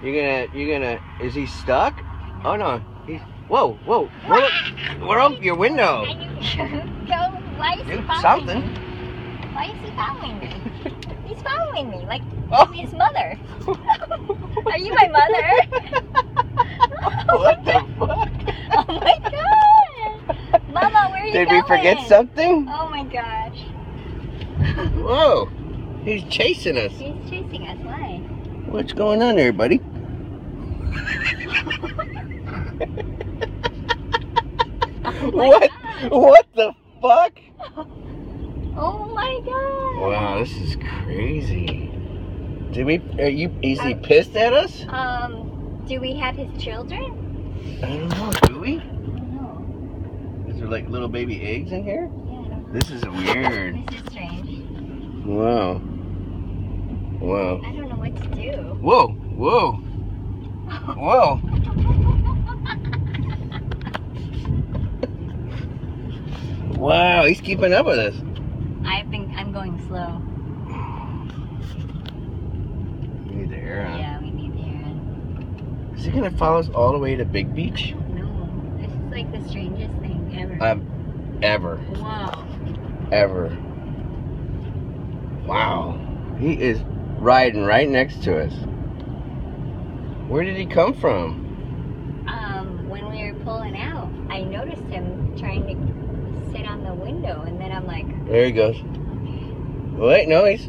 You're gonna, is he stuck? Oh no, he's, whoa, roll up your window. Why is he following something. me? Why is he following me? He's following me, like Oh. his mother. Are you my mother? What the fuck? Oh my god! Mama, where are you Did going? we forget something? Oh my gosh. Whoa, he's chasing us. He's chasing us, why? What's going on there, buddy? What? God. What the fuck? Oh my god. Wow, this is crazy. Did we? Is he pissed at us? Do we have his children? I don't know. Do we? I don't know. Is there like little baby eggs in here? Yeah, I don't know. This is weird. This is strange. Wow. Wow. I don't know what to do. Whoa. Whoa. Wow, he's keeping up with us. I'm going slow. We need the air on. Yeah, we need the air on. Is he gonna follow us all the way to Big Beach? No, this is like the strangest thing ever. Ever. Wow. Ever. Wow. He is riding right next to us. Where did he come from? When we were pulling out, I noticed him trying to sit on the window, and then I'm like, There he goes. Wait, no, he's